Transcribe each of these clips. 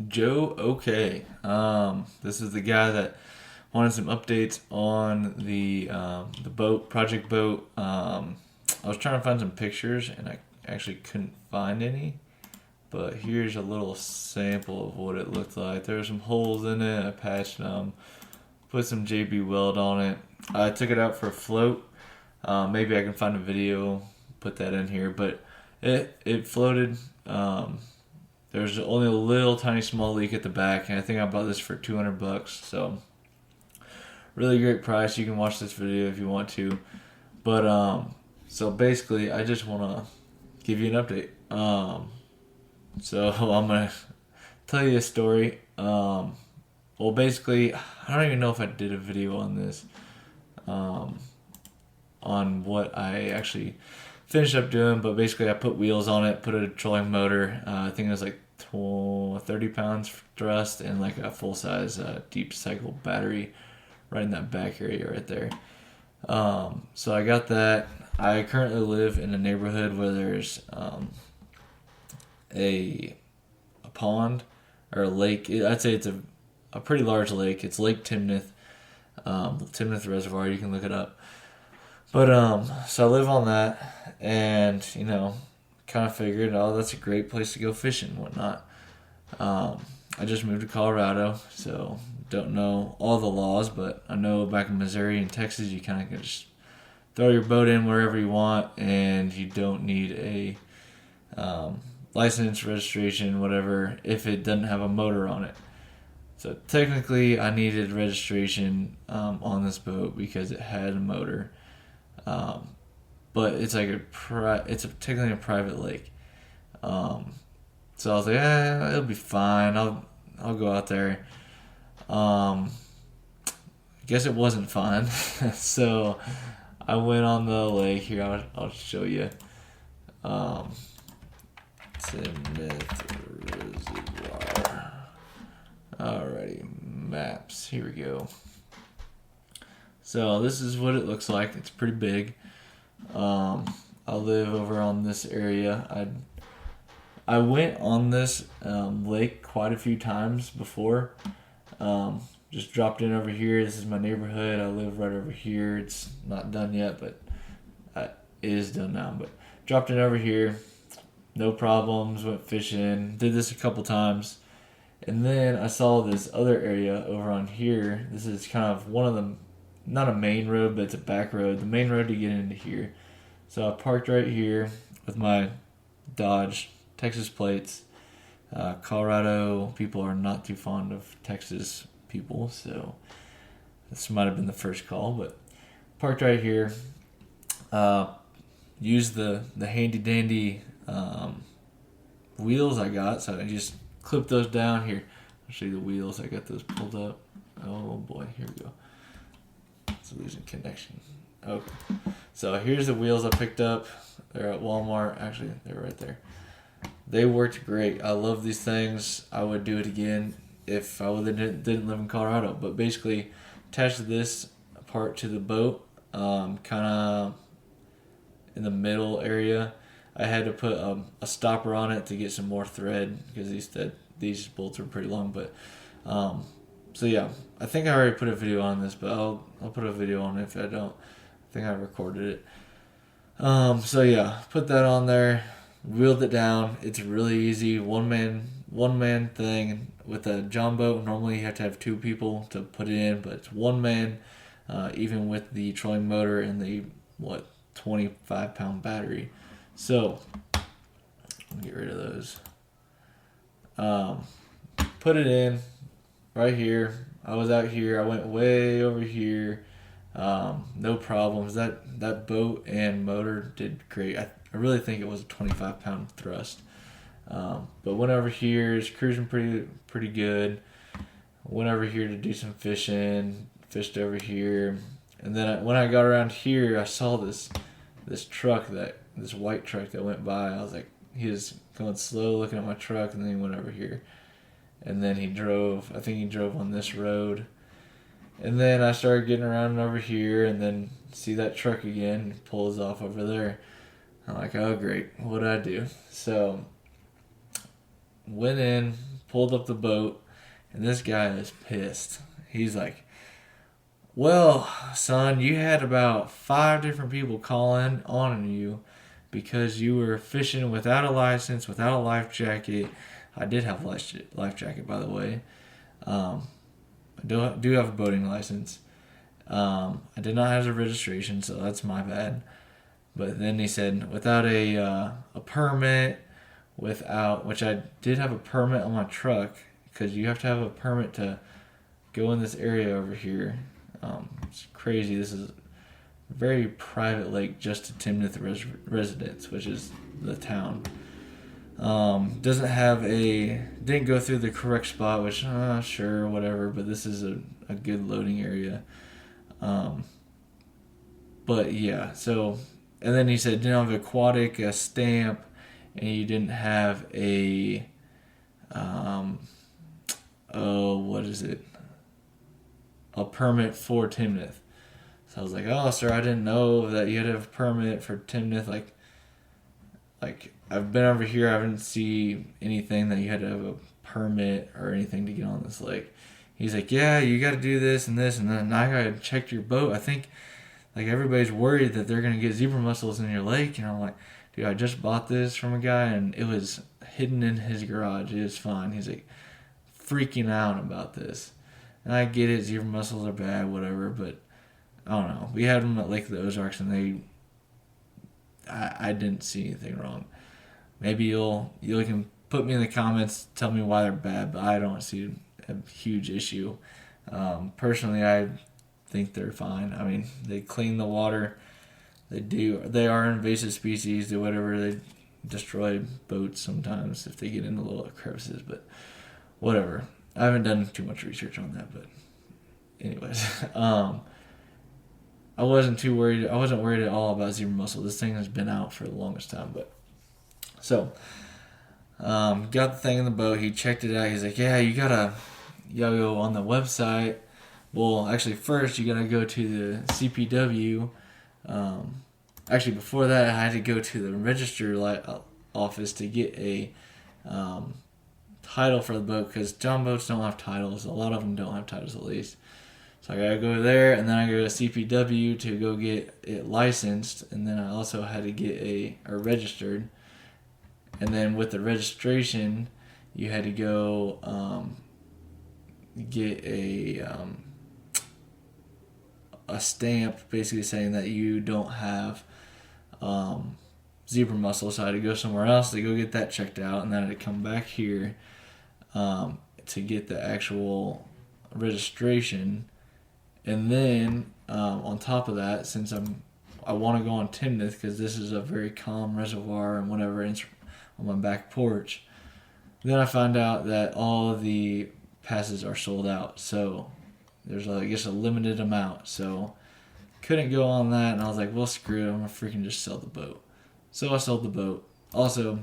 Joe, okay. This is the guy that wanted some updates on the boat, project boat. I was trying to find some pictures and I actually couldn't find any. But here's a little sample of what it looked like. There were some holes in it. I patched them, put some JB Weld on it. I took it out for a float. Maybe I can find a video, put that in here. But it floated. There's only a little tiny small leak at the back, and I think I bought this for $200. So really great price. You can watch this video if you want to. But so basically, I just want to give you an update. So I'm gonna tell you a story. Well, basically, I don't even know if I did a video on this. Um, on what I actually finished up doing, but basically I put wheels on it, put a trolling motor. I think it was like 30 pounds thrust and like a full size deep cycle battery right in that back area right there. So I got that. I currently live in a neighborhood where there's a pond or a lake. I'd say it's a pretty large lake. It's Lake Timnath, Timnath Reservoir. You can look it up. But so I live on that, and kind of figured, oh, that's a great place to go fishing and whatnot. I just moved to Colorado, so don't know all the laws, but I know back in Missouri and Texas, you kind of can just throw your boat in wherever you want, and you don't need a license, registration, whatever, if it doesn't have a motor on it. So technically, I needed registration on this boat because it had a motor. But it's like technically a private lake. So I was like, it'll be fine. I'll go out there. I guess it wasn't fun. So I went on the lake. Here, I'll show you. Timnath Reservoir. Alrighty, maps. Here we go. So this is what it looks like. It's pretty big. I live over on this area. I went on this lake quite a few times before. Just dropped in over here. This is my neighborhood. I live right over here. It's not done yet, but it is done now. But dropped in over here. No problems. Went fishing. Did this a couple times. And then I saw this other area over on here. This is kind of one of the, not a main road, but it's a back road. The main road to get into here. So I parked right here with my Dodge Texas plates. Colorado people are not too fond of Texas people, so this might have been the first call. But parked right here. Used the handy dandy wheels I got, so I just clip those down here. I'll show you the wheels. I got those pulled up. Oh boy, here we go. It's losing connection. Okay. So here's the wheels I picked up. They're at Walmart. Actually, they're right there. They worked great. I love these things. I would do it again if I didn't live in Colorado. But basically, attached this part to the boat, kind of in the middle area. I had to put a stopper on it to get some more thread because these bolts are pretty long. But so yeah, I think I already put a video on this, but I'll put a video on it if I don't. I think I recorded it. So yeah, put that on there, wheeled it down. It's really easy, one man thing with a John boat. Normally you have to have two people to put it in, but it's one man, even with the trolling motor and the 25-pound battery. So I'll get rid of those. Put it in right here. I was out here. I went way over here. No problems. That boat and motor did great. I really think it was a 25-pound thrust. But went over here. It's cruising pretty good. Went over here to do some fishing. Fished over here, and then when I got around here, I saw this white truck that went by. I was like, he was going slow, looking at my truck, and then he went over here. And then he drove. I think he drove on this road. And then I started getting around over here, and then see that truck again. He pulls off over there. I'm like, oh great, what did I do? So went in, pulled up the boat, and this guy is pissed. He's like, well, son, you had about 5 different people calling on you because you were fishing without a license, without a life jacket. I did have a life jacket, by the way. I do have a boating license. I did not have a registration, so that's my bad. But then he said, without a permit, without, which I did have a permit on my truck, because you have to have a permit to go in this area over here. It's crazy. This is a very private lake just to Timnath residents, which is the town. Didn't go through the correct spot, which, sure, whatever, but this is a good loading area. But yeah, so, and then he said, didn't have aquatic stamp, and you didn't have what is it? A permit for Timnath. So I was like, oh, sir, I didn't know that you had to have a permit for Timnath. Like I've been over here, I haven't seen anything that you had to have a permit or anything to get on this lake. He's like, yeah, you got to do this, and then I got to check your boat. I think, like, everybody's worried that they're going to get zebra mussels in your lake. And I'm like, dude, I just bought this from a guy, and it was hidden in his garage. It was fine. He's like freaking out about this. And I get it, zebra mussels are bad, whatever, but I don't know. We had them at Lake of the Ozarks, and I didn't see anything wrong. Maybe you can put me in the comments, tell me why they're bad, but I don't see a huge issue. Personally, I think they're fine. I mean, they clean the water. They are an invasive species. Do whatever. They destroy boats sometimes if they get into little crevices, but whatever. I haven't done too much research on that, but anyways, I wasn't too worried. I wasn't worried at all about zebra mussel. This thing has been out for the longest time, but so got the thing in the boat. He checked it out. He's like, yeah, you gotta go on the website. Well, actually, first you gotta go to the CPW. Actually, before that, I had to go to the register office to get a title for the boat, because John boats don't have titles. A lot of them don't have titles, at least. So I gotta go there, and then I go to CPW to go get it licensed, and then I also had to get or registered. And then with the registration, you had to go get a stamp, basically saying that you don't have zebra mussel. So I had to go somewhere else to go get that checked out, and then I had to come back here to get the actual registration. And then on top of that, since I want to go on Timnath, because this is a very calm reservoir and whatever, it's on my back porch, then I found out that all of the passes are sold out. So there's, I guess, a limited amount. So couldn't go on that, and I was like, well, screw it, I'm gonna freaking just sell the boat. So I sold the boat. Also,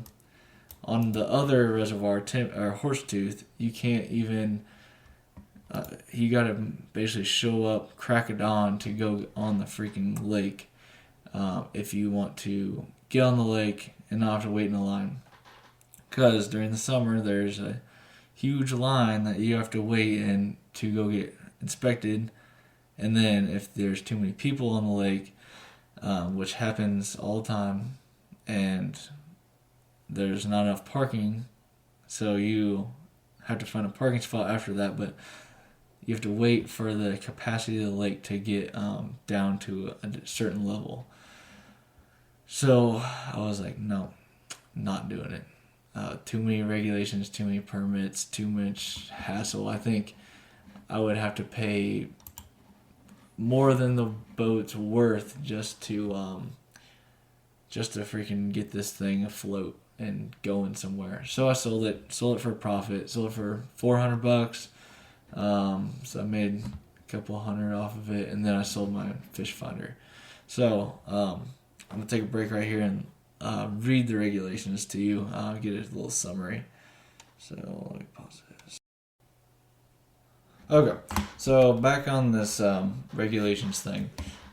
on the other reservoir, Horsetooth, you can't even. You gotta basically show up crack of dawn to go on the freaking lake if you want to get on the lake and not have to wait in a line. Because during the summer, there's a huge line that you have to wait in to go get inspected. And then if there's too many people on the lake, which happens all the time, and there's not enough parking, so you have to find a parking spot after that, but you have to wait for the capacity of the lake to get down to a certain level. So I was like, no, not doing it. Too many regulations, too many permits, too much hassle. I think I would have to pay more than the boat's worth just to freaking get this thing afloat and going somewhere. So I sold it for a profit, sold it for $400. So I made a couple hundred off of it, and then I sold my fish finder. So I'm gonna take a break right here and read the regulations to you. Get a little summary. So let me pause this. Okay, so back on this regulations thing.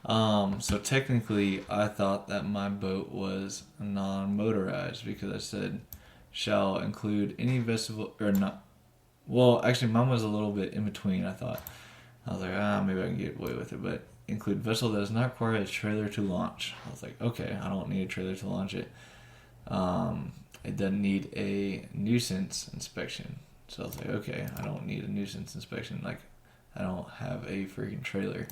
So technically, I thought that my boat was non-motorized because I said shall include any vessel or not. Well, actually, mine was a little bit in between. I thought I was like, maybe I can get away with it, but include vessel that does not require a trailer to launch. I was like, okay, I don't need a trailer to launch it. It doesn't need a nuisance inspection. So I was like, okay, I don't need a nuisance inspection. Like, I don't have a freaking trailer.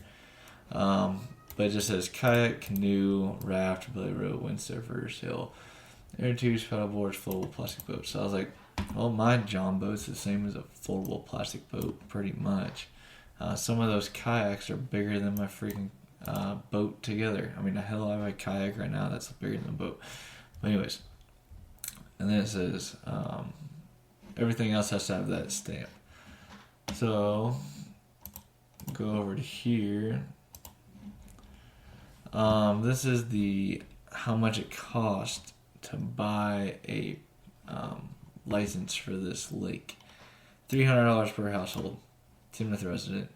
But it just says kayak, canoe, raft, belly boat, windsurfer, sail, air tubes, paddle boards, foldable plastic boat. So I was like, well, my John boat's the same as a foldable plastic boat, pretty much. Some of those kayaks are bigger than my freaking boat together. I mean, hell, I have a kayak right now that's bigger than a boat. But anyways, and then it says everything else has to have that stamp. So go over to here. This is the how much it cost to buy a license for this lake. $300 per household. Timoth resident.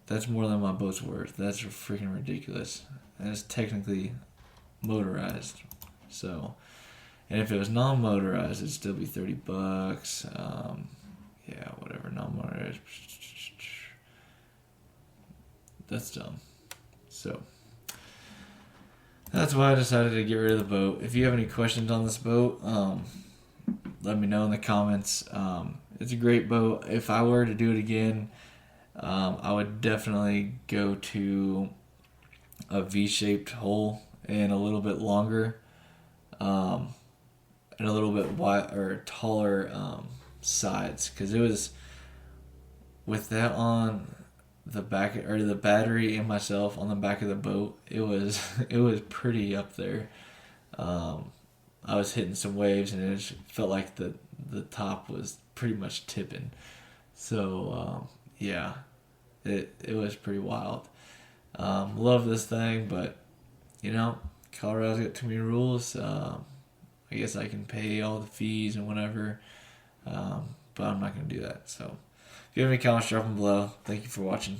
That's more than my boat's worth. That's freaking ridiculous. And it's technically motorized. So, and if it was non-motorized, it'd still be $30. Yeah, whatever. Non-motorized. That's dumb. So, that's why I decided to get rid of the boat. If you have any questions on this boat, let me know in the comments. It's a great boat. If I were to do it again, I would definitely go to a V-shaped hull and a little bit longer, and a little bit wide or taller sides, because it was with that on the back, or the battery and myself on the back of the boat. It was pretty up there. I was hitting some waves, and it just felt like the top was pretty much tipping. So yeah, it was pretty wild. Love this thing, but Colorado's got too many rules. I guess I can pay all the fees and whatever, but I'm not going to do that. So if you have any comments, drop them below. Thank you for watching.